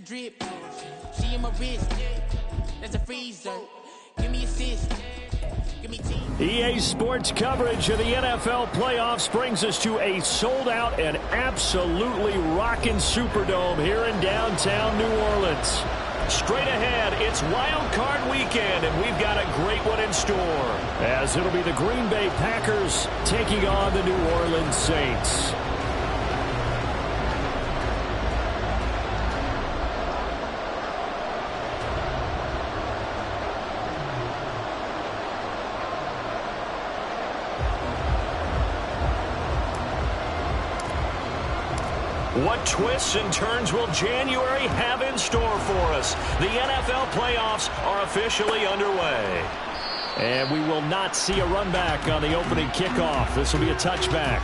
drip. She in my wrist. That's a freezer. Give me assist. Give me team. EA Sports coverage of the NFL playoffs brings us to a sold-out and absolutely rocking Superdome here in downtown New Orleans. Straight ahead, it's Wild Card Weekend, and we've got a great one in store, as it'll be the Green Bay Packers taking on the New Orleans Saints. What twists and turns will January have in store for us? The NFL playoffs are officially underway. And we will not see a run back on the opening kickoff. This will be a touchback.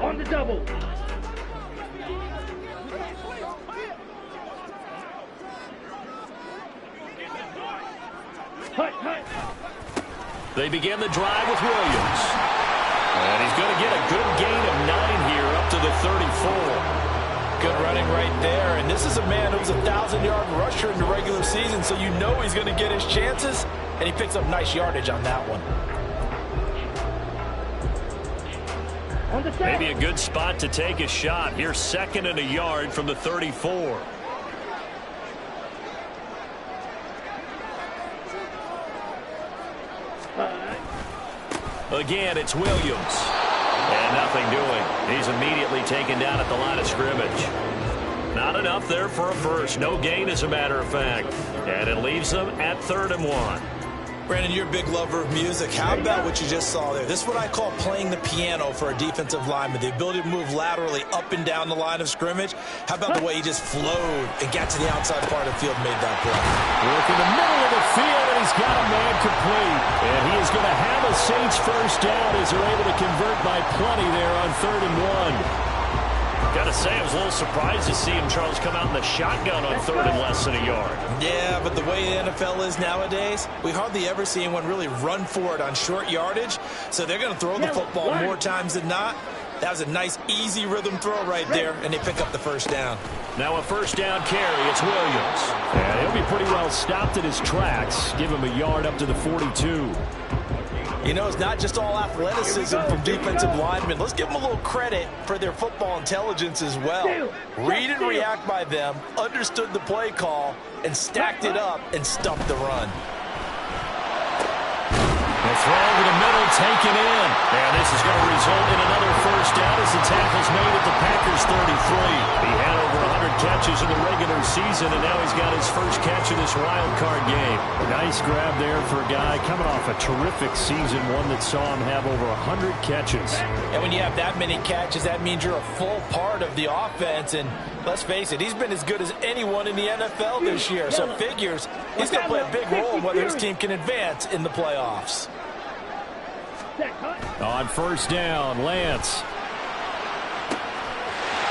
On the double. They begin the drive with Williams. And he's going to get a good gain of 9 here up to the 34. Good running right there. And this is a man who's a 1,000-yard rusher in the regular season, so you know he's going to get his chances. And he picks up nice yardage on that one. Maybe a good spot to take a shot. Here's 2nd and a yard from the 34. Again, it's Williams. And nothing doing. He's immediately taken down at the line of scrimmage. Not enough there for a first. No gain, as a matter of fact. And it leaves them at 3rd and 1. Brandon, you're a big lover of music. How about what you just saw there? This is what I call playing the piano for a defensive lineman. The ability to move laterally up and down the line of scrimmage. How about the way he just flowed and got to the outside part of the field and made that play? Work in the middle of the field, and he's got a man complete. And he is going to have a Saints first down as they're able to convert by plenty there on 3rd and 1. Got to say, I was a little surprised to see him, Charles, come out in the shotgun on 3rd and less than a yard. Yeah, but the way the NFL is nowadays, we hardly ever see anyone really run for it on short yardage. So they're going to throw the football more times than not. That was a nice, easy rhythm throw right there, and they pick up the first down. Now a first down carry. It's Williams. And he'll be pretty well stopped in his tracks. Give him a yard up to the 42. You know, it's not just all athleticism from defensive linemen. Let's give them a little credit for their football intelligence as well. Read and react by them, understood the play call, and stacked it up and stuffed the run. The throw over the middle, taken in. And this is going to result in another first down as the tackle's made at the Packers' 33. He had over 100 catches in the regular season, and now he's got his first catch of this wild card game. A nice grab there for a guy coming off a terrific season, one that saw him have over 100 catches. And when you have that many catches, that means you're a full part of the offense. And let's face it, he's been as good as anyone in the NFL this year. So figures he's going to play a big role in whether his team can advance in the playoffs. On first down, Lance.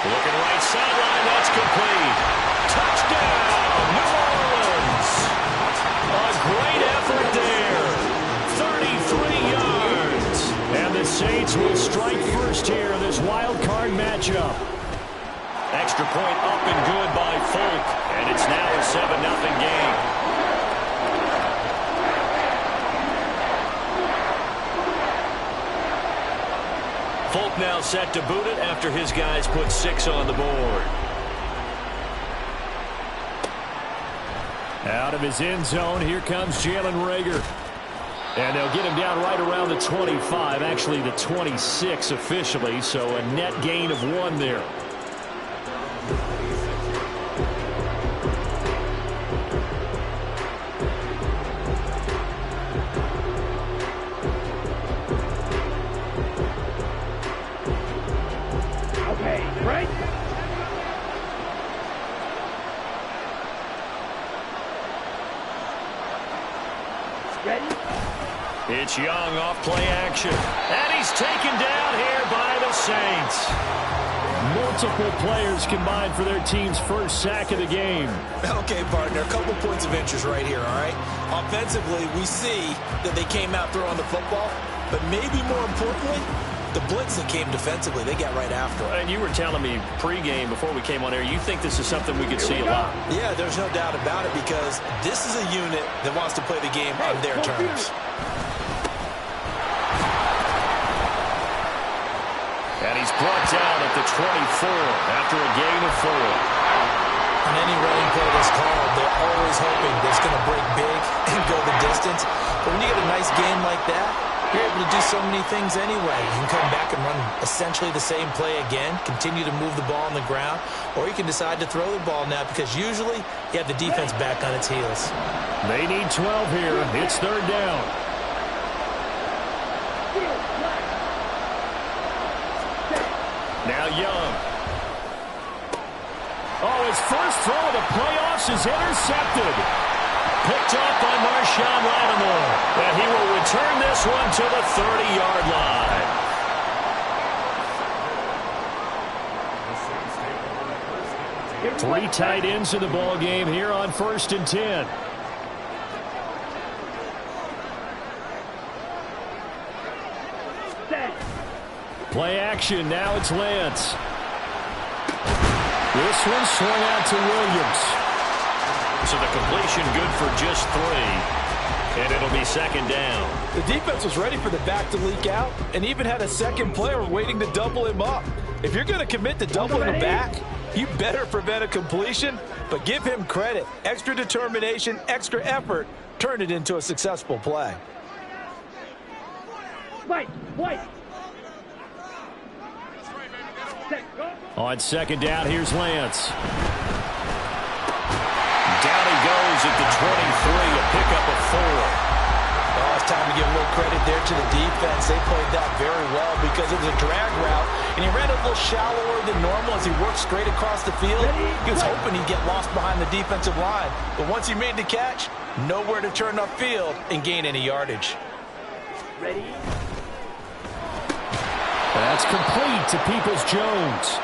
Looking right sideline, that's complete. Touchdown, New Orleans. A great effort there. 33 yards. And the Saints will strike first here in this wild card matchup. Extra point up and good by Folk. And it's now a 7-0 game. Folk now set to boot it after his guys put 6 on the board. Out of his end zone, here comes Jalen Reagor. And they'll get him down right around the 25, actually the 26 officially, so a net gain of 1 there. It's Young off play action. And he's taken down here by the Saints. Multiple players combined for their team's first sack of the game. Okay, partner, a couple points of interest right here, all right? Offensively, we see that they came out throwing the football, but maybe more importantly, the blitz that came defensively, they got right after it. And you were telling me pregame before we came on air, you think this is something we could see a lot. Yeah, there's no doubt about it because this is a unit that wants to play the game on their terms. And he's brought down at the 24 after a gain of 4. On any running play that's called, they're always hoping that it's going to break big and go the distance. But when you get a nice game like that, you're able to do so many things anyway. You can come back and run essentially the same play again, continue to move the ball on the ground, or you can decide to throw the ball now because usually you have the defense back on its heels. They need 12 here. It's third down. Now Young. Oh, his first throw of the playoffs is intercepted. Picked off by Marshawn Lattimore. And he will return this one to the 30-yard line. 3 tight ends in the ball game here on 1st and 10. Play action. Now it's Lance. This one swung out to Williams. So the completion good for just 3. And it'll be 2nd down. The defense was ready for the back to leak out and even had a second player waiting to double him up. If you're going to commit to doubling him back, you better prevent a completion, but give him credit. Extra determination, extra effort, turned it into a successful play. White. On 2nd down, here's Lance. Down he goes at the 23, a pickup of 4. Oh, it's time to give a little credit there to the defense. They played that very well because it was a drag route, and he ran a little shallower than normal as he worked straight across the field. He was hoping he'd get lost behind the defensive line, but once he made the catch, nowhere to turn upfield and gain any yardage. Ready? That's complete to Peoples-Jones.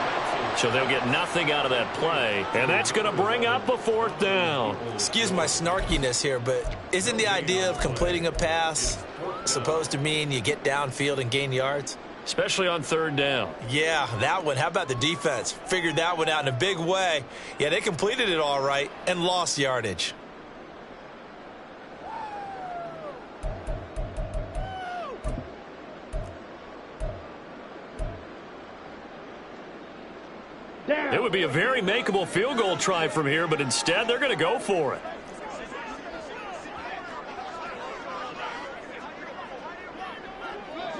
So they'll get nothing out of that play, and that's going to bring up a 4th down. Excuse my snarkiness here, but isn't the idea of completing a pass supposed to mean you get downfield and gain yards? Especially on 3rd down. Yeah, that one. How about the defense? Figured that one out in a big way. Yeah, they completed it all right and lost yardage. It would be a very makeable field goal try from here, but instead they're going to go for it.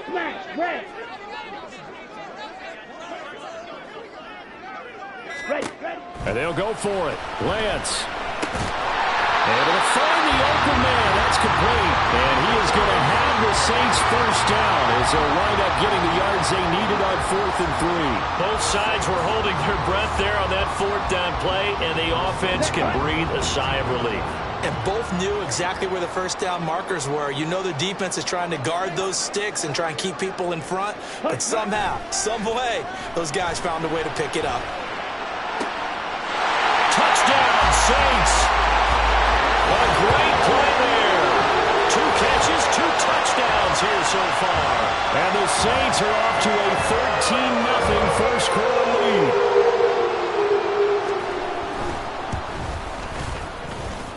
Smash, red. Ready. And they'll go for it. Lance. Able to find the open man. That's complete. And he is going to have the Saints first down as they'll wind up getting the yards they needed on 4th and 3. Both sides were holding their breath there on that 4th down play, and the offense can breathe a sigh of relief. And both knew exactly where the first down markers were. You know the defense is trying to guard those sticks and try and keep people in front, but somehow, some way, those guys found a way to pick it up. Touchdown, Saints! What a great play there. 2 catches, 2 touchdowns here so far. And the Saints are off to a 13-0 first quarter lead.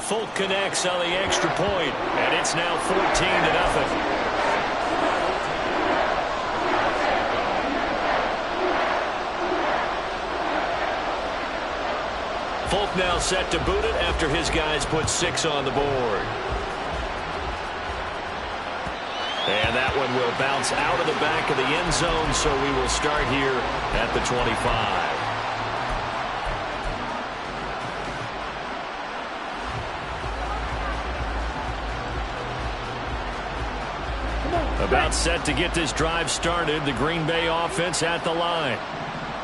Folk connects on the extra point, and it's now 14-0. Folk now set to boot it after his guys put 6 on the board. And that one will bounce out of the back of the end zone, so we will start here at the 25. About set to get this drive started, the Green Bay offense at the line.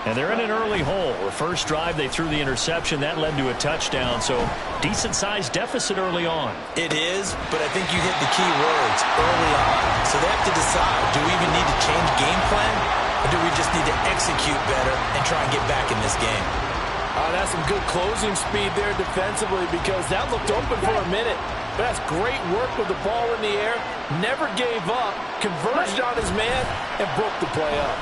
And they're in an early hole. The first drive, they threw the interception. That led to a touchdown. So decent-sized deficit early on. It is, but I think you hit the key words early on. So they have to decide, do we even need to change game plan? Or do we just need to execute better and try and get back in this game? That's some good closing speed there defensively, because that looked open for a minute. But that's great work with the ball in the air. Never gave up, converged on his man, and broke the play up.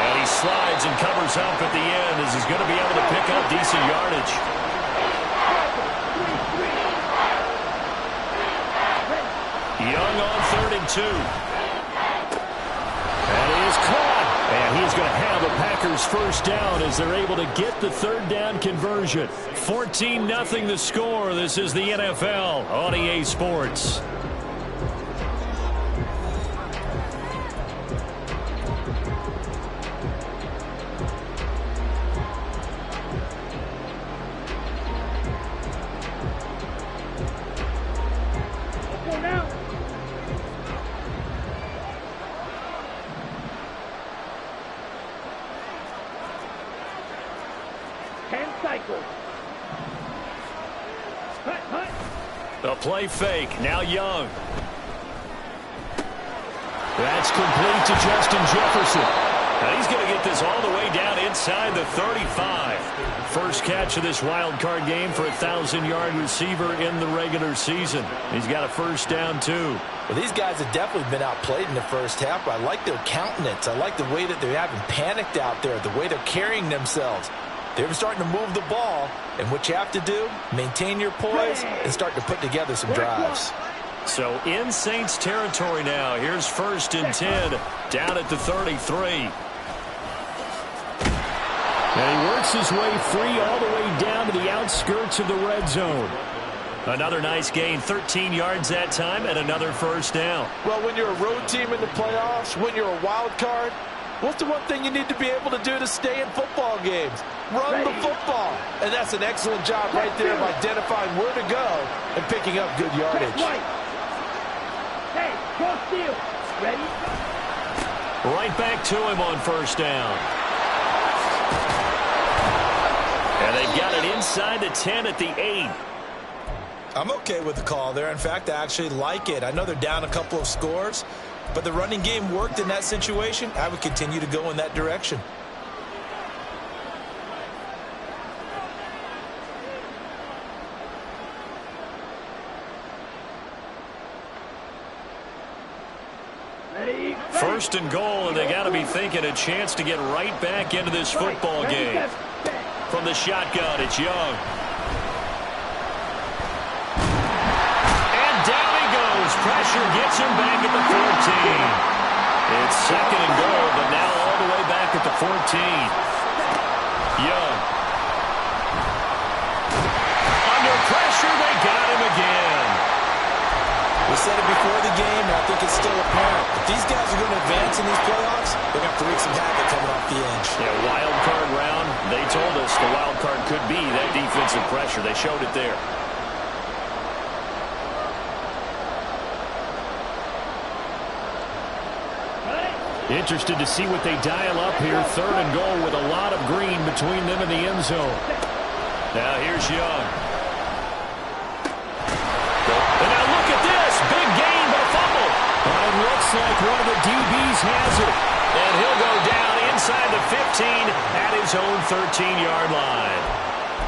And he slides and covers up at the end as he's going to be able to pick up decent yardage. Young on 3rd and 2. And he is caught. And he's going to have a Packers first down as they're able to get the 3rd down conversion. 14-0 the score. This is the NFL on EA Sports. The play fake. Now Young. That's complete to Justin Jefferson. Now he's going to get this all the way down inside the 35. First catch of this wild card game for a 1,000-yard receiver in the regular season. He's got a first down, too. Well, these guys have definitely been outplayed in the first half. I like their countenance. I like the way that they haven't panicked out there, the way they're carrying themselves. They're starting to move the ball, and what you have to do, maintain your poise and start to put together some drives. So in Saints territory now. Here's 1st and 10 down at the 33. And he works his way free all the way down to the outskirts of the red zone. Another nice gain, 13 yards that time, and another first down. Well, when you're a road team in the playoffs, when you're a wild card, what's the one thing you need to be able to do to stay in football games? Run the football. And that's an excellent job right there of identifying where to go and picking up good yardage. Hey, cross field. Ready? Right back to him on first down. And they've got it inside the 10 at the 8. I'm okay with the call there. In fact, I actually like it. I know they're down a couple of scores, but the running game worked in that situation. I would continue to go in that direction. Ready? 1st and goal, and they got to be thinking a chance to get right back into this football game. From the shotgun, it's Young. And down he goes. Pressure gets him back at the 14. It's 2nd and goal, but now all the way back at the 14. Young. Under pressure, they got him again. We said it before the game, and I think it's still apparent. If these guys are going to advance in these playoffs, they're going to have to wreak some havoc coming off the edge. Yeah, wild card round. They told us the wild card could be that defensive pressure. They showed it there. Interested to see what they dial up here. 3rd and goal with a lot of green between them and the end zone. Now here's Young. And now look at this. Big gain, but a fumble. It looks like one of the DBs has it. And he'll go down inside the 15 at his own 13-yard line.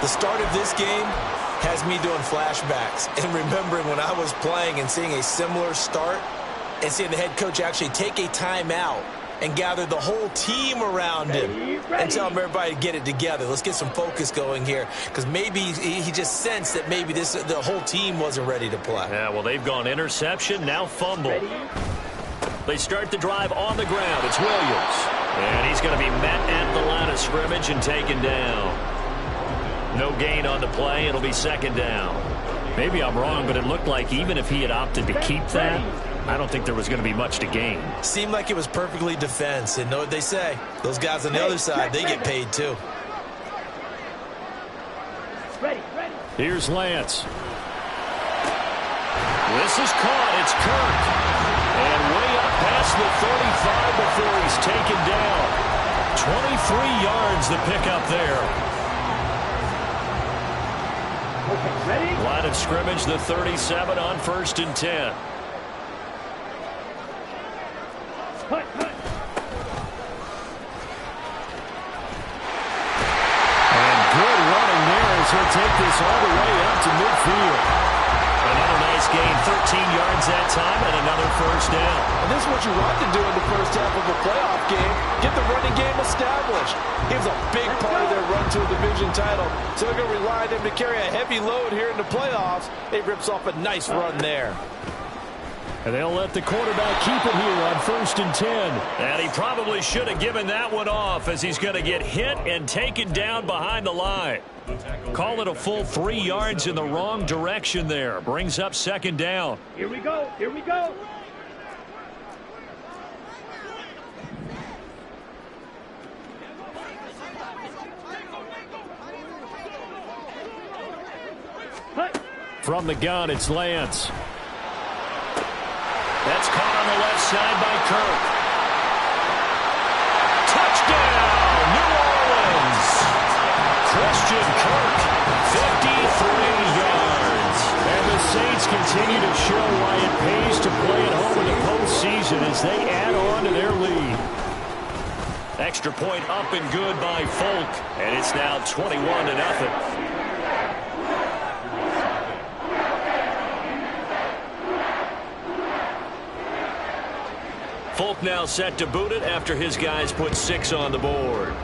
The start of this game has me doing flashbacks and remembering when I was playing and seeing a similar start and seeing the head coach actually take a timeout and gather the whole team around him and tell everybody to get it together. Let's get some focus going here, because maybe he just sensed that maybe the whole team wasn't ready to play. Yeah, well, they've gone interception, now fumble. They start the drive on the ground. It's Williams. And he's going to be met at the line of scrimmage and taken down. No gain on the play. It'll be 2nd down. Maybe I'm wrong, but it looked like even if he had opted to keep that, I don't think there was going to be much to gain. Seemed like it was perfectly defense. And know what they say? Those guys on the other side, they get paid too. Ready. Here's Lance. This is caught. It's Kirk. And way up past the 35 before he's taken down. 23 yards the pickup there. Okay, ready? Line of scrimmage, the 37 on 1st and 10. Hut, hut. And good running there as he'll take this all the way up to midfield. Another nice gain, 13 yards that time, and another first down. And this is what you want to do in the first half of a playoff game. Get the running game established. He was a big part of their run to a division title. So they're going to rely on him to carry a heavy load here in the playoffs. He rips off a nice run there. And they'll let the quarterback keep it here on 1st and 10. And he probably should have given that one off as he's going to get hit and taken down behind the line. Call it a full 3 yards in the wrong direction there. Brings up 2nd down. Here we go. Here we go. Hut. From the gun, it's Lance. That's caught on the left side by Kirk. Touchdown, New Orleans. Christian Kirk, 53 yards. And the Saints continue to show why it pays to play at home in the postseason as they add on to their lead. Extra point up and good by Folk, and it's now 21-0. Folk now set to boot it after his guys put 6 on the board.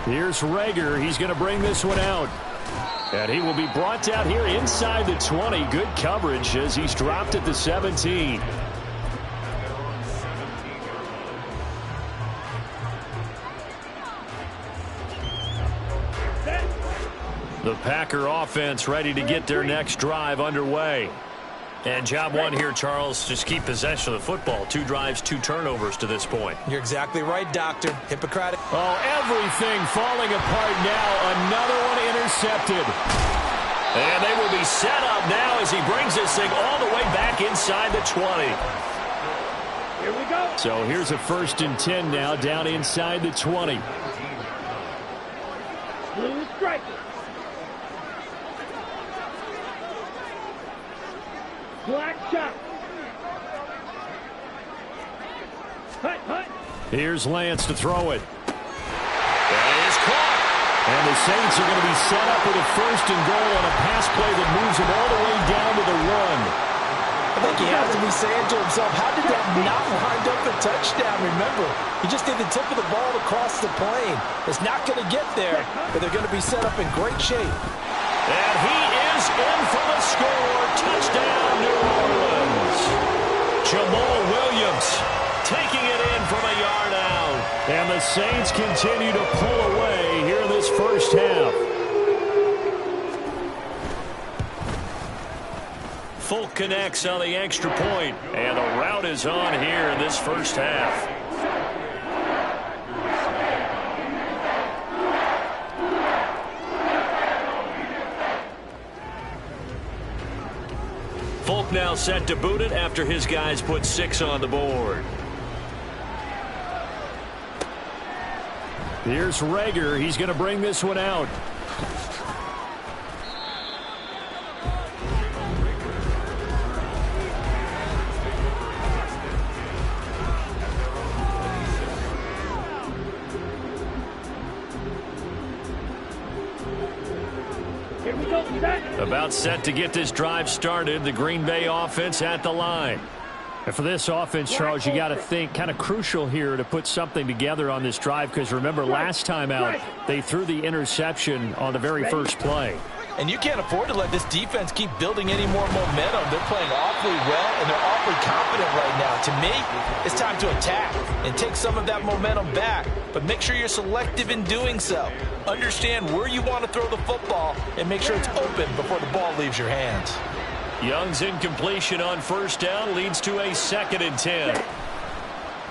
Here's Reagor. He's going to bring this one out. And he will be brought out here inside the 20. Good coverage as he's dropped at the 17. The Packer offense ready to get their next drive underway. And job one here, Charles, just keep possession of the football. 2 drives, 2 turnovers to this point. You're exactly right, Doctor. Hippocratic. Oh, everything falling apart now. Another one intercepted. And they will be set up now as he brings this thing all the way back inside the 20. Here we go. So here's a 1st and 10 now down inside the 20. Blue striker. Black shot. Hut, hut. Here's Lance to throw it. That is caught. And the Saints are going to be set up with a 1st and goal on a pass play that moves them all the way down to the 1. I think he has to be saying to himself, how did that not wind up a touchdown? Remember, he just did the tip of the ball across the plane. It's not going to get there, but they're going to be set up in great shape. And he is in for the score. Touchdown, New Orleans. Jamal Williams taking it in from a yard out. And the Saints continue to pull away here in this first half. Folk connects on the extra point, and the route is on here in this first half. Folk now set to boot it after his guys put 6 on the board. Here's Reagor. He's going to bring this one out. Here we go. Set. About set to get this drive started. The Green Bay offense at the line. And for this offense, Charles, you got to think kind of crucial here to put something together on this drive because remember last time out they threw the interception on the very first play. And you can't afford to let this defense keep building any more momentum. They're playing awfully well, and they're awfully confident right now. To me, it's time to attack and take some of that momentum back. But make sure you're selective in doing so. Understand where you want to throw the football and make sure it's open before the ball leaves your hands. Young's incompletion on first down leads to a 2nd and 10.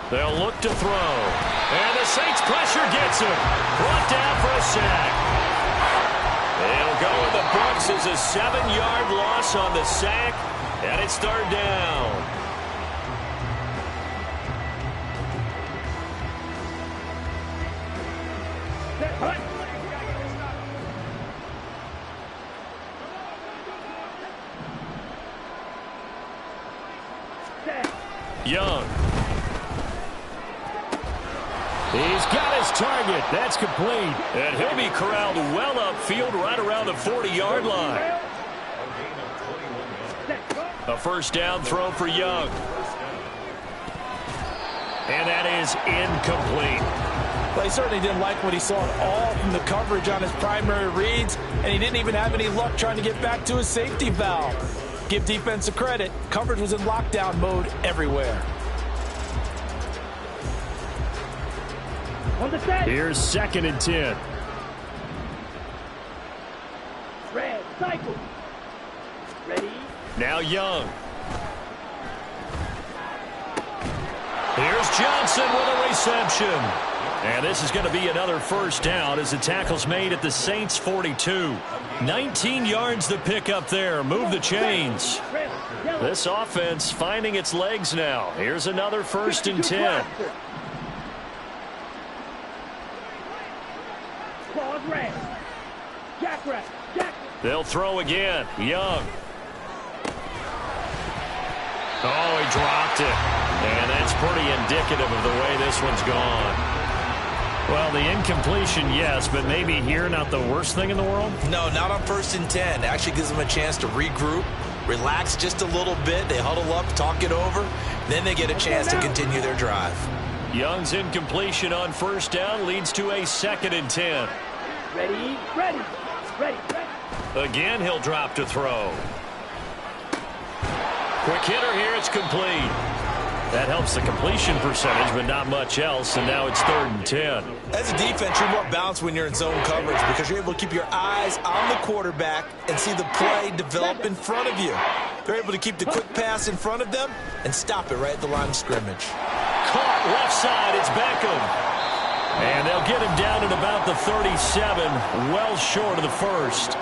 They'll look to throw. And the Saints pressure gets him. Brought down for a sack. It'll go in the books as a 7-yard loss on the sack, and it's third down. Set, hunt. Set. Young. He's got his target. That's complete. And he'll be corralled well upfield right around the 40-yard line. A first down throw for Young. And that is incomplete. Well, he certainly didn't like what he saw at all from the coverage on his primary reads, and he didn't even have any luck trying to get back to his safety valve. Give defense credit. Coverage was in lockdown mode everywhere. On the set. Here's 2nd and 10. Red, cycle. Ready. Now Young. Here's Johnson with a reception. And this is going to be another first down as the tackle's made at the Saints' 42. 19 yards to pick up there. Move the chains. This offense finding its legs now. Here's another 1st and 10. Claws red. Jackrabbit. They'll throw again. Young. Oh, he dropped it. And that's pretty indicative of the way this one's gone. Well, the incompletion, yes, but maybe here not the worst thing in the world? No, not on 1st and 10. Actually gives them a chance to regroup, relax just a little bit. They huddle up, talk it over. Then they get a chance to continue their drive. Young's incompletion on first down leads to a 2nd and 10. Ready. Again, he'll drop to throw. Quick hitter here, it's complete. That helps the completion percentage, but not much else, and now it's 3rd and 10. As a defense, you're more balanced when you're in zone coverage because you're able to keep your eyes on the quarterback and see the play develop in front of you. They're able to keep the quick pass in front of them and stop it right at the line of scrimmage. Caught left side, it's Beckham. And they'll get him down at about the 37, well short of the first.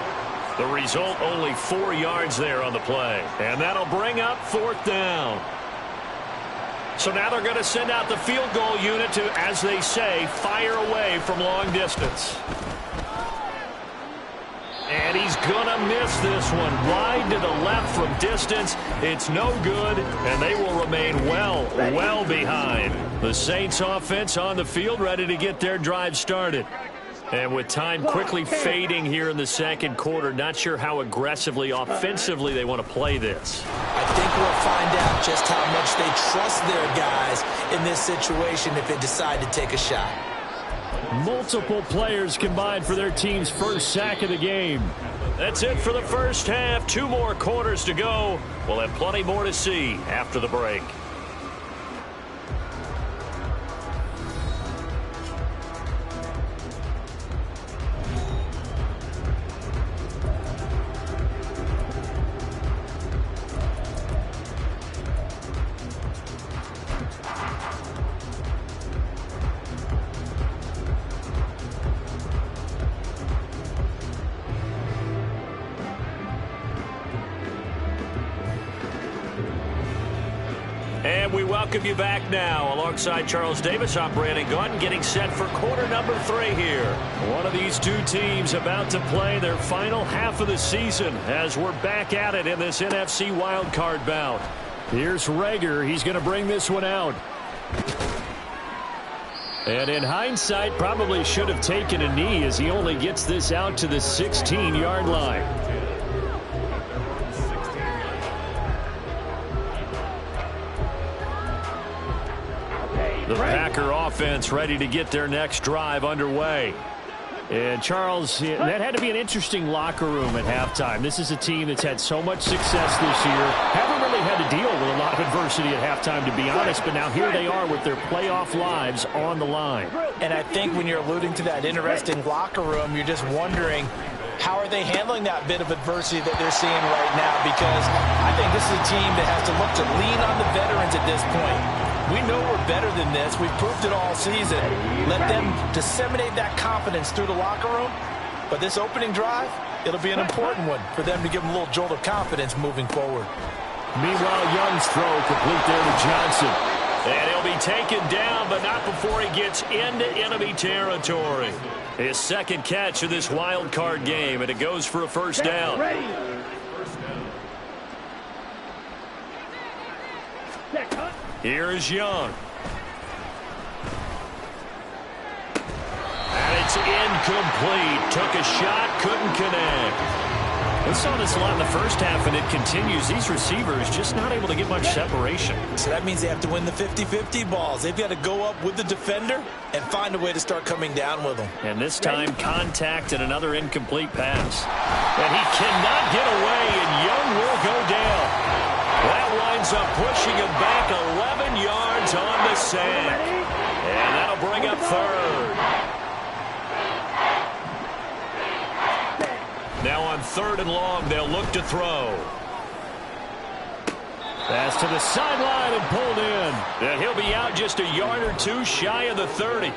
The result, only 4 yards there on the play. And that'll bring up 4th down. So now they're going to send out the field goal unit to, as they say, fire away from long distance. And he's going to miss this one. Wide to the left from distance. It's no good, and they will remain well behind. The Saints offense on the field ready to get their drive started. And with time quickly fading here in the 2nd quarter, not sure how aggressively, offensively they want to play this. I think we'll find out just how much they trust their guys in this situation if they decide to take a shot. Multiple players combined for their team's first sack of the game. That's it for the first half. 2 more quarters to go. We'll have plenty more to see after the break. And we welcome you back now. Alongside Charles Davis, I'm Brandon Gaudin, getting set for quarter number 3 here. One of these two teams about to play their final half of the season as we're back at it in this NFC wildcard bout. Here's Reagor. He's going to bring this one out. And in hindsight, probably should have taken a knee as he only gets this out to the 16-yard line. The Packer offense ready to get their next drive underway. And Charles, that had to be an interesting locker room at halftime. This is a team that's had so much success this year. Haven't really had to deal with a lot of adversity at halftime, to be honest. But now here they are with their playoff lives on the line. And I think when you're alluding to that interesting locker room, you're just wondering, how are they handling that bit of adversity that they're seeing right now? Because I think this is a team that has to look to lean on the veterans at this point. We know we're better than this. We've proved it all season. Let them disseminate that confidence through the locker room. But this opening drive, It'll be an important one for them to give them a little jolt of confidence moving forward. Meanwhile, Young's throw complete there to Johnson. And he'll be taken down, but not before he gets into enemy territory. His second catch of this wild card game, and it goes for a first down. Ready. Here is Young. And it's incomplete. Took a shot, couldn't connect. We saw this a lot in the first half, and it continues. These receivers just not able to get much separation. So that means they have to win the 50-50 balls. They've got to go up with the defender and find a way to start coming down with them. And this time, contact and another incomplete pass. And he cannot get away, and Young will go down. That winds up pushing him back 11 yards on the sack. And that'll bring up third. Now on 3rd and long, they'll look to throw. Pass to the sideline and pulled in. And he'll be out just a yard or two shy of the 30.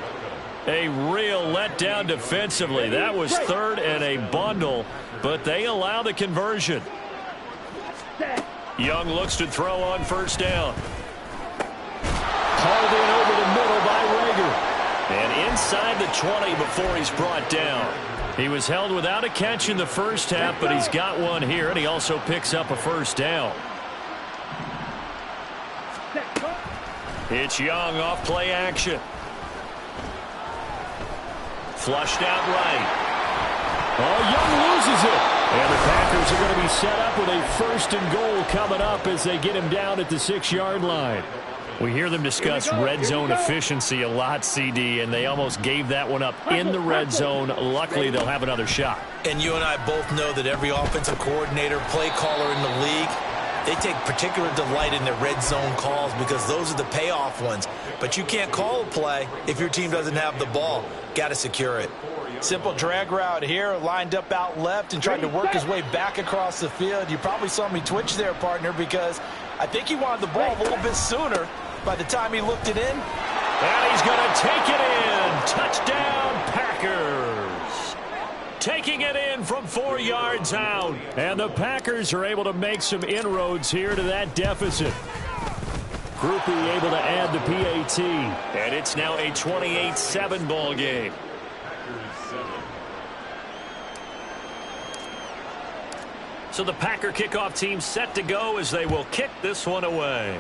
A real letdown defensively. That was 3rd and a bundle, but they allow the conversion. Young looks to throw on 1st down. Hauled in over the middle by Rager. And inside the 20 before he's brought down. He was held without a catch in the first half, but he's got one here, and he also picks up a 1st down. It's Young off play action. Flushed out right. Oh, Young loses it. And the Packers are going to be set up with a 1st and goal coming up as they get him down at the 6-yard line. We hear them discuss red zone efficiency a lot, CD, and they almost gave that one up in the red zone. Luckily, they'll have another shot. And you and I both know that every offensive coordinator, play caller in the league, they take particular delight in their red zone calls because those are the payoff ones. But you can't call a play if your team doesn't have the ball. Got to secure it. Simple drag route here, lined up out left and tried to work his way back across the field. You probably saw me twitch there, partner, because I think he wanted the ball a little bit sooner by the time he looked it in. And he's going to take it in. Touchdown, Packers. Taking it in from 4 yards out. And the Packers are able to make some inroads here to that deficit. Groupie able to add the PAT. And it's now a 28-7 ball game. So the Packer kickoff team set to go as they will kick this one away.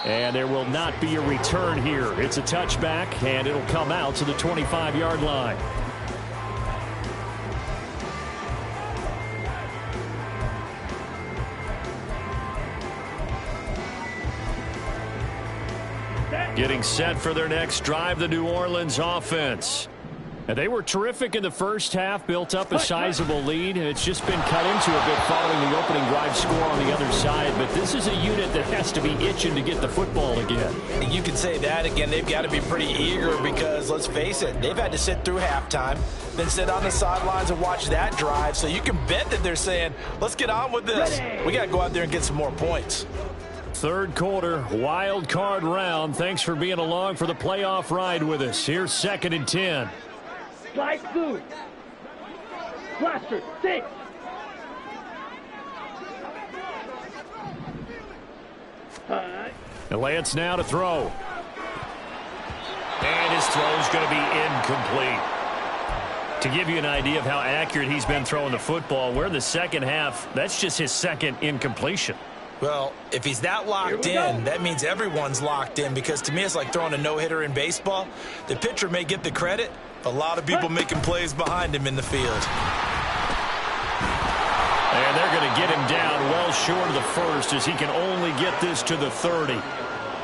And there will not be a return here. It's a touchback, and it'll come out to the 25-yard line. Getting set for their next drive, the New Orleans offense. And they were terrific in the first half, built up a sizable lead, and it's just been cut into a bit following the opening drive score on the other side. But this is a unit that has to be itching to get the football again. You can say that again. They've got to be pretty eager because, let's face it, they've had to sit through halftime, then sit on the sidelines and watch that drive. So you can bet that they're saying, let's get on with this. We got to go out there and get some more points. 3rd quarter, wild card round. Thanks for being along for the playoff ride with us. Here's 2nd and 10. Slide through. Blaster, 6. And Lance now to throw. And his throw's going to be incomplete. To give you an idea of how accurate he's been throwing the football, we're in the second half. That's just his 2nd incompletion. Well, if he's that locked in, that means everyone's locked in because to me it's like throwing a no-hitter in baseball. The pitcher may get the credit, but a lot of people making plays behind him in the field. And they're going to get him down well short of the 1st as he can only get this to the 30.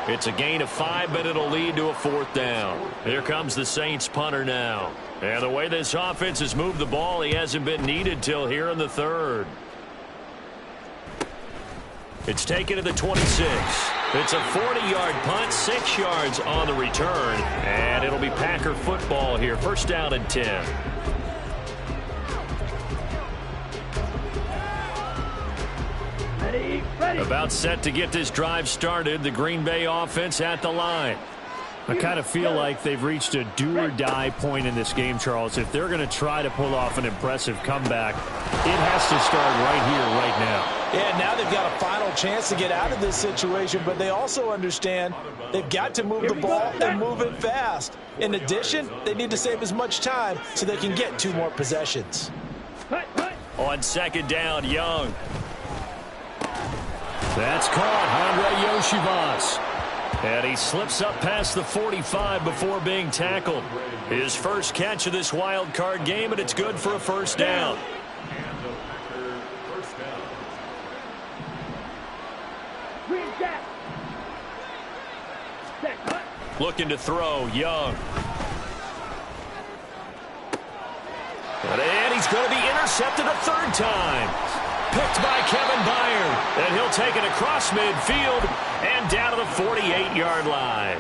It's a gain of 5, but it'll lead to a 4th down. Here comes the Saints punter now. And the way this offense has moved the ball, he hasn't been needed till here in the 3rd. It's taken to the 26. It's a 40-yard punt, 6 yards on the return. And it'll be Packer football here. 1st down and 10. Ready. About set to get this drive started. The Green Bay offense at the line. I kind of feel like they've reached a do-or-die point in this game, Charles. If they're going to try to pull off an impressive comeback, it has to start right here, right now. Yeah, now they've got a final chance to get out of this situation, but they also understand they've got to move the ball and move it fast. In addition, they need to save as much time so they can get 2 more possessions. On second down, Young. That's caught, Andre Yoshivas. And he slips up past the 45 before being tackled. His first catch of this wild card game, and it's good for a first down. Looking to throw, Young. And he's going to be intercepted a 3rd time. Picked by Kevin Byard. And he'll take it across midfield and down to the 48-yard line.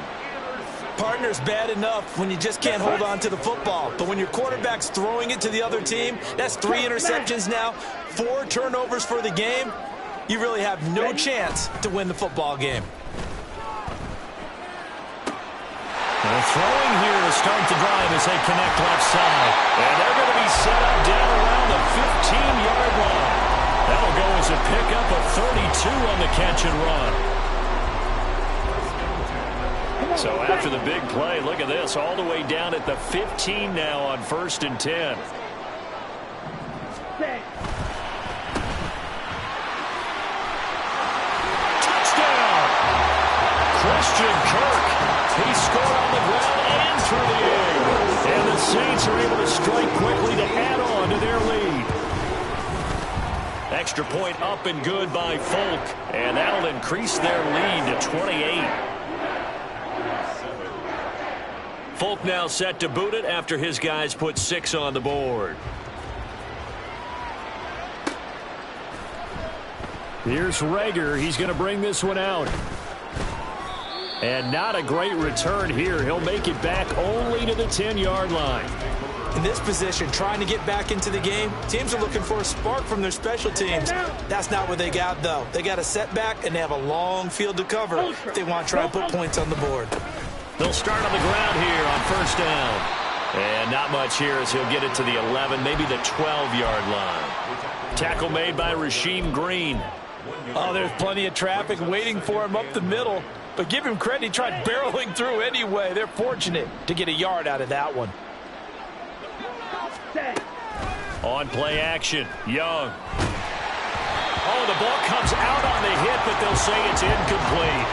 Partner's bad enough when you just can't hold on to the football. But when your quarterback's throwing it to the other team, that's 3 interceptions now, 4 turnovers for the game. You really have no chance to win the football game. And throwing here to start the drive as they connect left side. And they're going to be set up down around the 15-yard line. That'll go as a pickup of 32 on the catch and run. So after the big play, look at this, all the way down at the 15 now on 1st and 10. Touchdown! Christian Kirk. He scored on the ground and through the air. And the Saints are able to strike quickly to add on to their lead. Extra point up and good by Folk. And that'll increase their lead to 28. Folk now set to boot it after his guys put 6 on the board. Here's Reagor. He's going to bring this one out. And not a great return here. He'll make it back only to the 10-yard line. In this position, trying to get back into the game, teams are looking for a spark from their special teams. That's not what they got, though. They got a setback, and they have a long field to cover if they want to try and put points on the board. They'll start on the ground here on 1st down. And not much here as he'll get it to the 11, maybe the 12-yard line. Tackle made by Rasheem Green. Oh, there's plenty of traffic waiting for him up the middle. But give him credit, he tried barreling through anyway. They're fortunate to get a yard out of that one. On play action, Young. Oh, the ball comes out on the hit, but they'll say it's incomplete.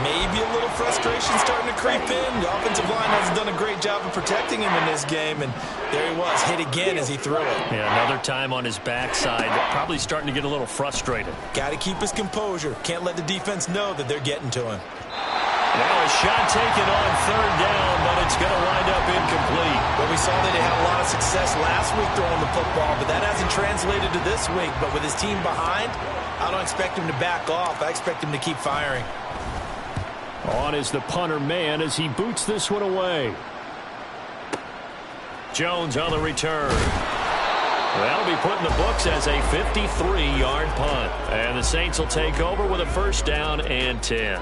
Maybe a little frustration starting to creep in. The offensive line hasn't done a great job of protecting him in this game, and there he was, hit again as he threw it. Yeah, another time on his backside, probably starting to get a little frustrated. Got to keep his composure. Can't let the defense know that they're getting to him. Now a shot taken on 3rd down, but it's going to wind up incomplete. Well, we saw that they had a lot of success last week throwing the football, but that hasn't translated to this week. But with his team behind, I don't expect him to back off. I expect him to keep firing. On is the punter man as he boots this one away. Jones on the return. That'll be put in the books as a 53-yard punt. And the Saints will take over with a 1st down and 10.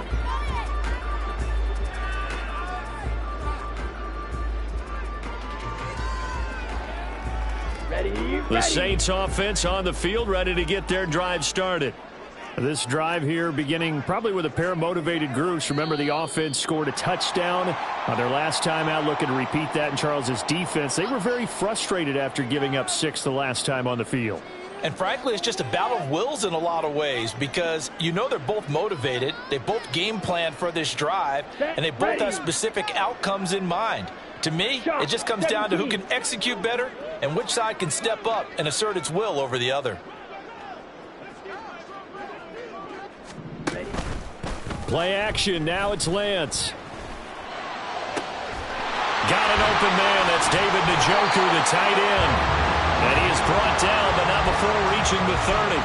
The Saints offense on the field, ready to get their drive started. This drive here beginning probably with a pair of motivated groups. Remember, the offense scored a touchdown on their last time out, looking to repeat that in Charles's defense. They were very frustrated after giving up 6 the last time on the field. And frankly, it's just a battle of wills in a lot of ways because you know they're both motivated. They both game plan for this drive, and they both have specific outcomes in mind. To me, it just comes down to who can execute better and which side can step up and assert its will over the other. Play action. Now it's Lance. Got an open man. That's David Njoku, the tight end. And he is brought down, but not before reaching the 30.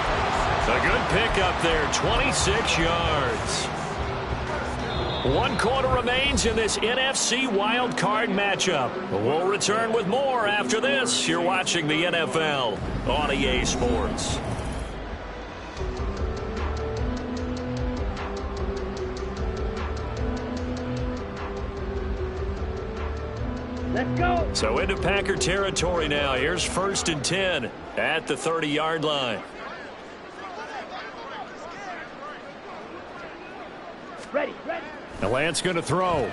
A good pickup there, 26 yards. 1 quarter remains in this NFC Wild Card matchup. We'll return with more after this. You're watching the NFL on EA Sports. Let's go. So into Packer territory now. Here's 1st and 10 at the 30-yard line. Ready. Now Lance going to throw.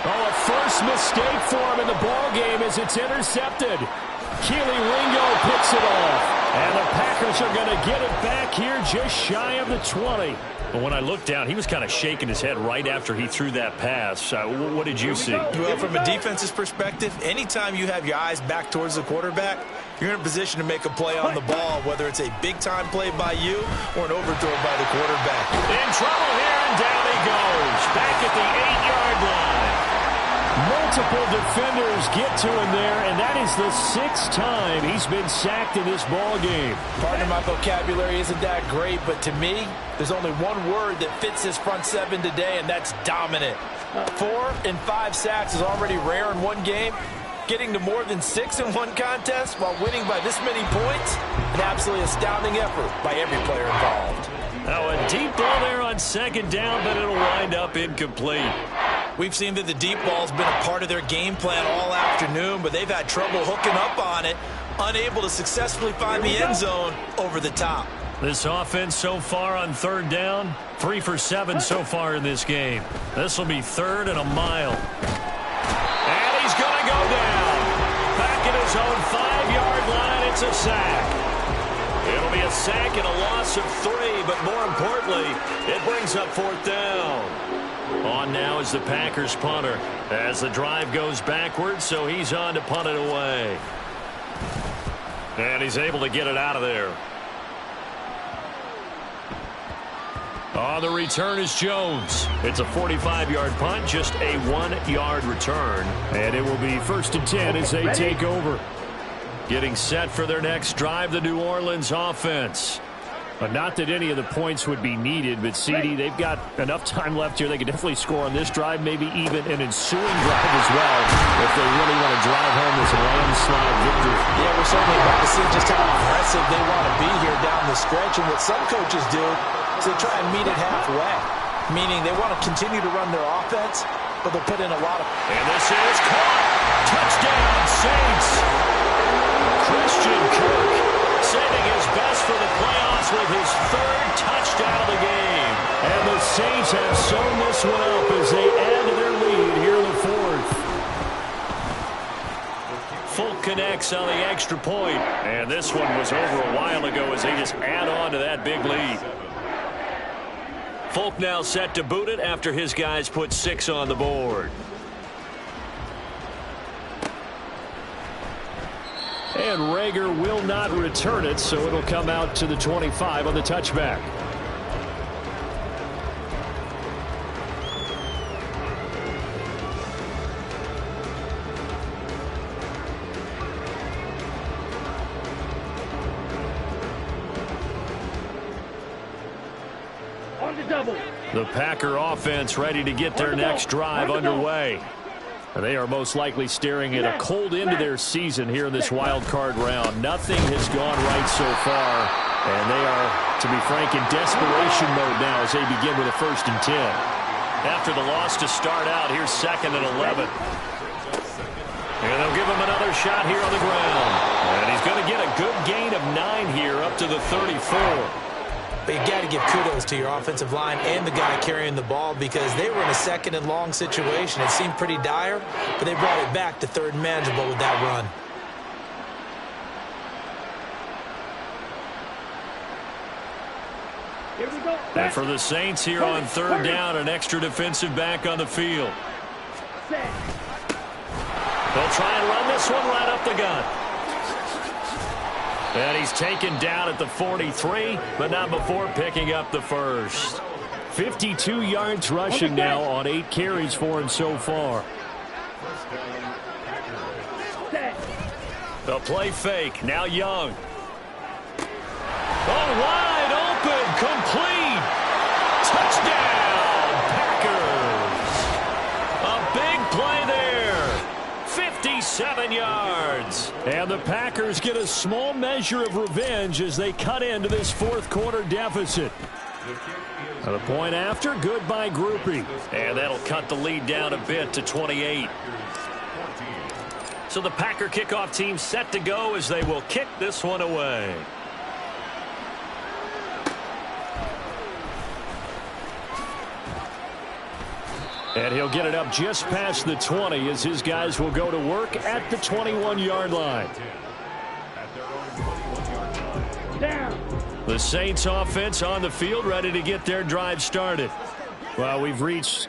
Oh, a first mistake for him in the ball game as it's intercepted. Keely Ringo picks it off. And the Packers are going to get it back here just shy of the 20. But when I looked down, he was kind of shaking his head right after he threw that pass. What did you see? Well, from a defense's perspective, anytime you have your eyes back towards the quarterback, you're in a position to make a play on the ball, whether it's a big-time play by you or an overthrow by the quarterback. In trouble here, and down he goes. Back at the 8-yard line. Multiple defenders get to him there, and that is the 6th time he's been sacked in this ball game. Pardon my vocabulary isn't that great, but to me, there's only one word that fits this front seven today, and that's dominant. 4 and 5 sacks is already rare in one game. Getting to more than 6 in one contest while winning by this many points, an absolutely astounding effort by every player involved. Now a deep ball there on 2nd down, but it'll wind up incomplete. We've seen that the deep ball's been a part of their game plan all afternoon, but they've had trouble hooking up on it, unable to successfully find the end zone over the top. This offense so far on 3rd down, 3 for 7 so far in this game. This will be 3rd and a mile. And he's going to go down. Back at his own 5-yard line, it's a sack. It'll be a sack and a loss of 3, but more importantly, it brings up 4th down. On now is the Packers punter as the drive goes backwards, so he's on to punt it away. And he's able to get it out of there. On the return is Jones. It's a 45-yard punt, just a 1-yard return. And it will be 1st and 10 as they take over. Getting set for their next drive, the New Orleans offense. But not that any of the points would be needed, but CD, they've got enough time left here. They could definitely score on this drive, maybe even an ensuing drive as well, if they really want to drive home this landslide victory. Yeah, we're certainly about to see just how aggressive they want to be here down the stretch. And what some coaches do is they try and meet it halfway, meaning they want to continue to run their offense, but they'll put in a lot of... And this is caught. Touchdown, Saints. Christian Kirk saving his best for the playoffs with his 3rd touchdown of the game. And the Saints have sewn this one up as they add to their lead here in the 4th. Folk connects on the extra point. And this one was over a while ago as they just add on to that big lead. Folk now set to boot it after his guys put 6 on the board. And Rager will not return it, so it'll come out to the 25 on the touchback. On the double. The Packer offense ready to get their next drive underway. They are most likely staring at a cold end to their season here in this wild card round. Nothing has gone right so far, and they are, to be frank, in desperation mode now as they begin with a 1st and 10. After the loss to start out, here's 2nd and 11. And they'll give him another shot here on the ground. And he's going to get a good gain of 9 here up to the 34. But you got to give kudos to your offensive line and the guy carrying the ball because they were in a 2nd and long situation. It seemed pretty dire, but they brought it back to 3rd and manageable with that run. Here we go. And for the Saints here on 3rd down, an extra defensive back on the field. They'll try and run this one right up the gut. And he's taken down at the 43, but not before picking up the 1st. 52 yards rushing now on 8 carries for him so far. The play fake, now Young. Oh, wide open, complete. Touchdown, Packers. A big play there. 57 yards. And the Packers get a small measure of revenge as they cut into this 4th quarter deficit. The point after, good by Grupe. And that'll cut the lead down a bit to 28. So the Packer kickoff team set to go as they will kick this one away. And he'll get it up just past the 20 as his guys will go to work at the 21-yard line. The Saints offense on the field ready to get their drive started. Well, we've reached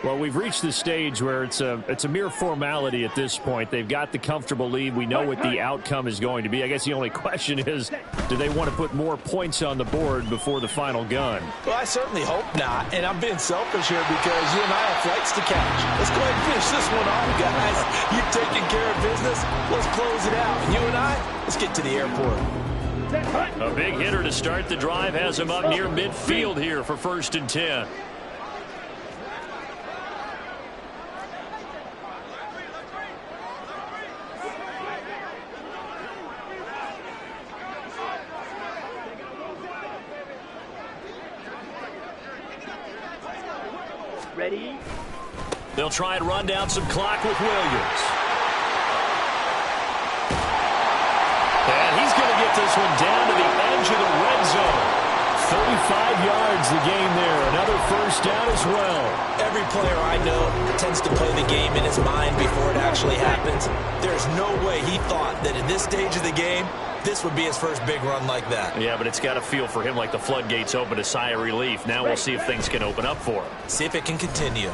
the stage where it's a mere formality at this point. They've got the comfortable lead. We know what the outcome is going to be. I guess the only question is, do they want to put more points on the board before the final gun? Well, I certainly hope not. And I'm being selfish here because you and I have flights to catch. Let's go ahead and finish this one off, guys. You've taken care of business. Let's close it out. And you and I, let's get to the airport. A big hitter to start the drive has him up near midfield here for 1st and 10. Ready? They'll try and run down some clock with Williams. And he's going to get this one down to the edge of the red zone. 35 yards the game there. Another first down as well. Every player I know tends to play the game in his mind before it actually happens. There's no way he thought that at this stage of the game, this would be his first big run like that. Yeah, but it's got to feel for him like the floodgates open, a sigh of relief. Now we'll see if things can open up for him. See if it can continue.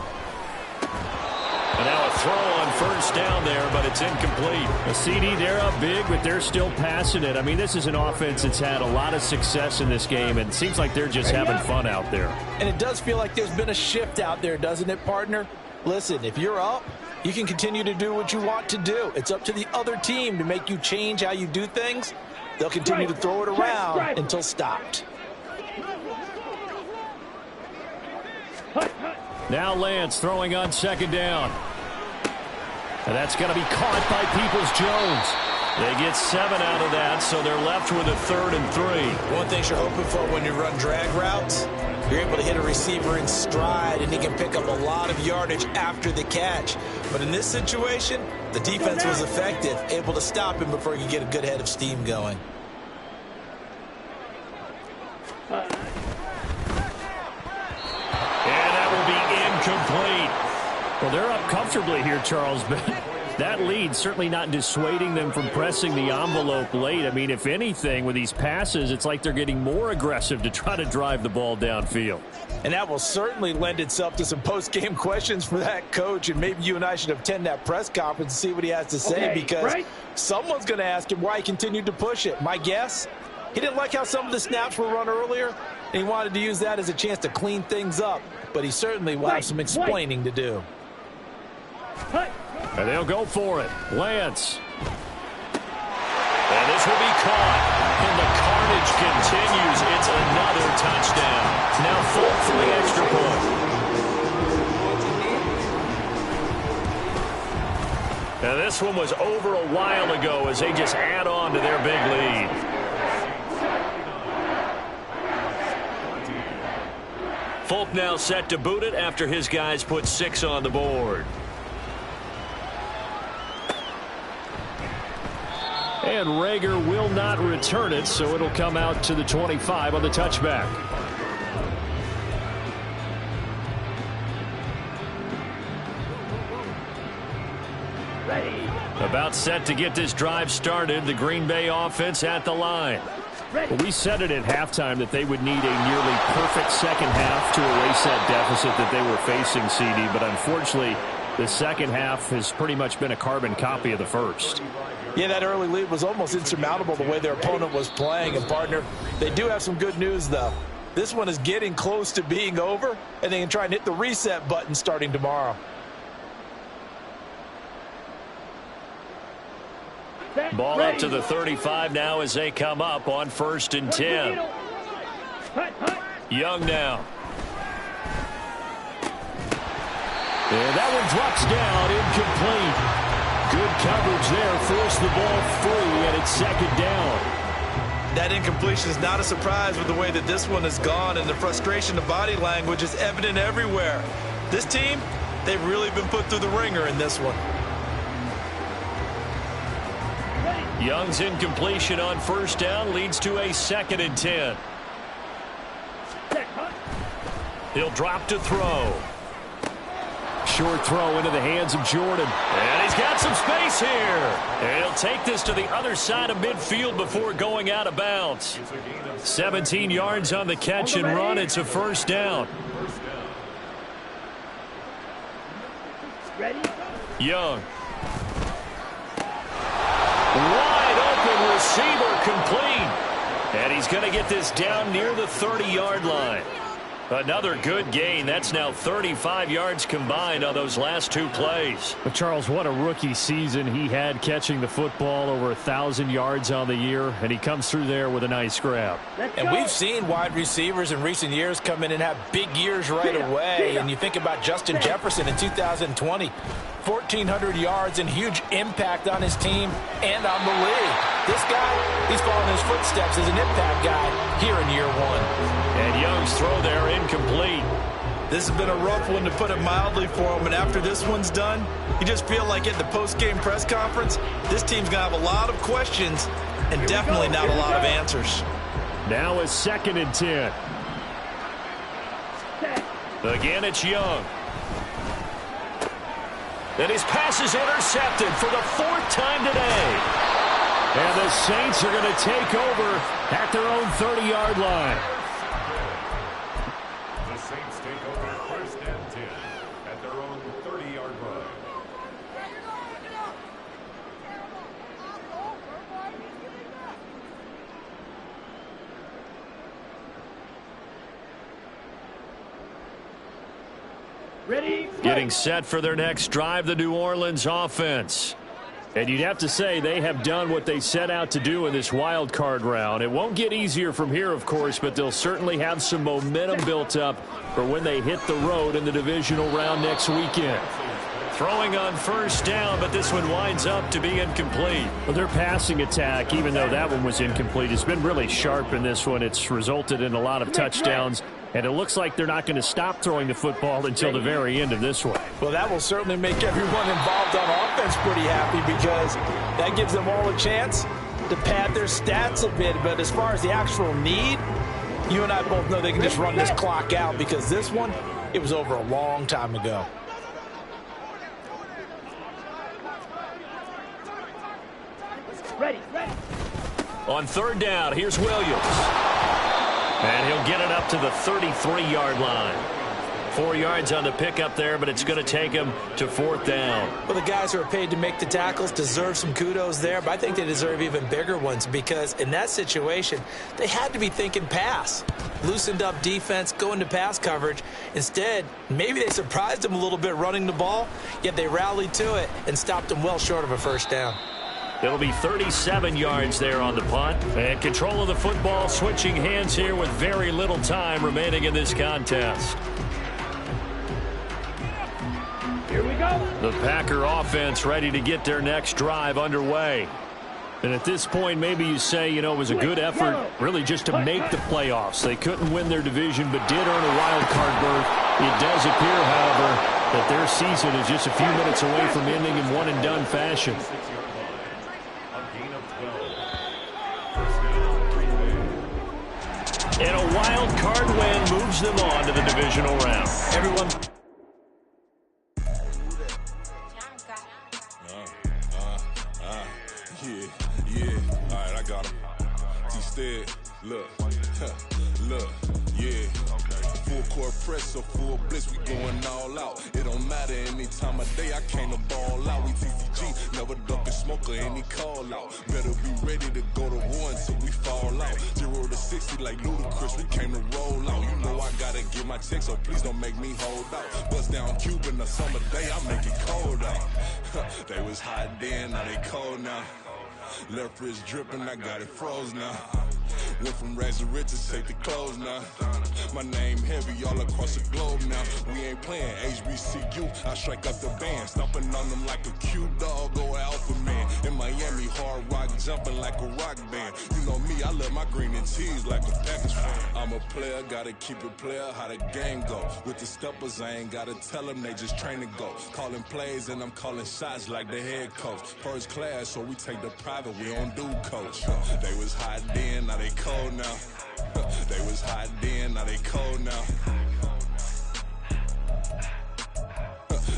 And now a throw on first down there, but it's incomplete. A CD, they're up big, but they're still passing it. I mean, this is an offense that's had a lot of success in this game, and it seems like they're just having fun out there. And it does feel like there's been a shift out there, doesn't it, partner? Listen, if you're up, you can continue to do what you want to do. It's up to the other team to make you change how you do things. They'll continue to throw it around until stopped. Now Lance throwing on 2nd down. And that's going to be caught by Peoples-Jones. They get 7 out of that, so they're left with a 3rd and 3. One thing you're hoping for when you run drag routes, you're able to hit a receiver in stride, and he can pick up a lot of yardage after the catch. But in this situation, the defense was effective, able to stop him before he could get a good head of steam going. Complete. Well, they're up comfortably here, Charles, but that lead certainly not dissuading them from pressing the envelope late. I mean, if anything, with these passes, it's like they're getting more aggressive to try to drive the ball downfield. And that will certainly lend itself to some post-game questions for that coach, and maybe you and I should attend that press conference and see what he has to say, because someone's going to ask him why he continued to push it. My guess, he didn't like how some of the snaps were run earlier, and he wanted to use that as a chance to clean things up. But he certainly will have some explaining to do. And they'll go for it. Lance. And this will be caught. And the carnage continues. It's another touchdown. Now Folk for the extra point. And this one was over a while ago as they just add on to their big lead. Folk now set to boot it after his guys put 6 on the board. And Rager will not return it, so it'll come out to the 25 on the touchback. Ready. About set to get this drive started, the Green Bay offense at the line. Well, we said it at halftime that they would need a nearly perfect second half to erase that deficit that they were facing, CD. But unfortunately, the second half has pretty much been a carbon copy of the first. Yeah, that early lead was almost insurmountable the way their opponent was playing. And, partner, they do have some good news, though. This one is getting close to being over, and they can try and hit the reset button starting tomorrow. Ball up to the 35 now as they come up on 1st and 10. Young now. And that one drops down, incomplete. Good coverage there, forced the ball free, and it's 2nd down. That incompletion is not a surprise with the way that this one has gone, and the frustration of body language is evident everywhere. This team, they've really been put through the ringer in this one. Young's incompletion on first down leads to a 2nd and 10. He'll drop to throw. Short throw into the hands of Jordan. And he's got some space here. And he'll take this to the other side of midfield before going out of bounds. 17 yards on the catch and run. It's a first down. Young. Wide open receiver complete. And he's going to get this down near the 30-yard line. Another good gain. That's now 35 yards combined on those last 2 plays. But Charles, what a rookie season he had catching the football, over 1,000 yards on the year, and he comes through there with a nice grab. And we've seen wide receivers in recent years come in and have big years right away. And you think about Justin Jefferson in 2020. 1,400 yards and huge impact on his team and on the league. This guy, he's following his footsteps as an impact guy here in year 1. And Young's throw there incomplete. This has been a rough one, to put it mildly, for him. And after this one's done, you just feel like at the post-game press conference, this team's going to have a lot of questions and definitely not a lot of answers. Now a 2nd and 10. Again, it's Young. And his pass is intercepted for the 4th time today. And the Saints are going to take over at their own 30-yard line. The Saints take over 1st and 10 at their own 30-yard line. Ready? Getting set for their next drive, the New Orleans offense. And you'd have to say they have done what they set out to do in this wild card round. It won't get easier from here, of course, but they'll certainly have some momentum built up for when they hit the road in the divisional round next weekend. Throwing on first down, but this one winds up to be incomplete. Well, their passing attack, even though that one was incomplete, has been really sharp in this one. It's resulted in a lot of touchdowns, and it looks like they're not going to stop throwing the football until the very end of this one. Well, that will certainly make everyone involved on offense pretty happy, because that gives them all a chance to pad their stats a bit. But as far as the actual need, you and I both know they can just run this clock out, because this one, it was over a long time ago. Ready. On 3rd down, here's Williams. And he'll get it up to the 33-yard line. 4 yards on the pickup there, but it's going to take him to 4th down. Well, the guys who are paid to make the tackles deserve some kudos there, but I think they deserve even bigger ones, because in that situation, they had to be thinking pass. Loosened up defense, going to pass coverage. Instead, maybe they surprised them a little bit running the ball, yet they rallied to it and stopped them well short of a first down. It'll be 37 yards there on the punt. And control of the football switching hands here with very little time remaining in this contest. Here we go. The Packer offense ready to get their next drive underway. And at this point, maybe you say, you know, it was a good effort really just to make the playoffs. They couldn't win their division, but did earn a wild card berth. It does appear, however, that their season is just a few minutes away from ending in one-and-done fashion. And a wild card win moves them on to the divisional round. Everyone. Yeah. All right, I got him. T-Stead, look, yeah. Full court press, so full blitz, we going all out. It don't matter any time of day, I came to ball out. We TCG, never duck a smoker, any call out. Better be ready to go to war until we fall out. 0 to 60 like Ludacris, we came to roll out. You know I gotta get my check, so please don't make me hold out. Bust down Cuban, a summer day, I make it cold out. They was hot then, now they cold now. Left wrist dripping, I got it froze now. Went from rags to riches, take the clothes now. My name heavy all across the globe now. We ain't playing HBCU, I strike up the band. Stomping on them like a cute dog or alpha man. In Miami, hard rock jumping like a rock band. You know me, I love my green and cheese like a Packers fan. I'm a player, gotta keep it player, how the game go. With the steppers, I ain't gotta tell them, they just train to go. Calling plays and I'm calling shots like the head coach. First class, so we take the private, we don't do coach. They was hot then, now they cold now. They was hot then, now they cold now.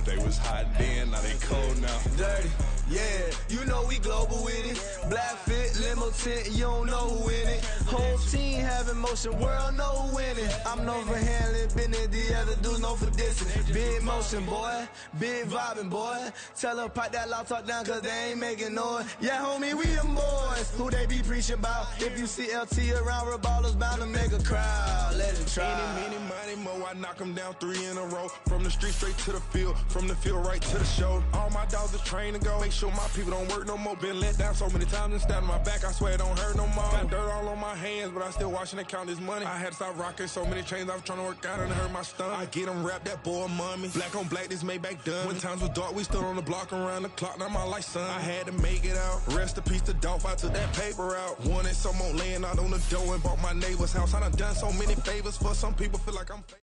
They was hot then, now they cold now. Dirty, yeah, you know we global with it. Black fit, limo tint, you don't know who in it. Whole team having motion, world know who winning. I'm known for handling business, the other dudes known for dissing. Big motion, boy, big vibing, boy. Tell her pipe that loud talk down, cause they ain't making noise. Yeah, homie, we them boys, who they be preaching about. If you see LT around, Reballo's bound to make a crowd. Let it try. Any, money, mo, I knock them down 3 in a row. From the street straight to the field, from the field right to the show. All my dogs are trained to go. Make sure my people don't work no more. Been let down so many times and stabbed my back. I swear it don't hurt no more. Got dirt all on my hands, but I still watching and count this money. I had to stop rocking so many chains. I was trying to work out and it hurt my stomach. I get them wrapped, that boy mommy. Black on black, this Maybach done. When times was dark, we stood on the block around the clock. Now my life, son. I had to make it out. Rest in peace to Dolph. I took that paper out. Wanted some more laying out on the dough and bought my neighbor's house. I done so many favors for some people. Feel like I'm fake.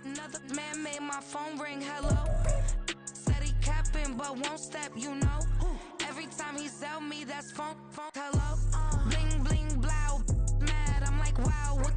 Another man made my phone ring, hello. Said he capping, but won't step, you know. Every time he sell me, that's phone, hello. Bling, bling, blow, mad, I'm like, wow, what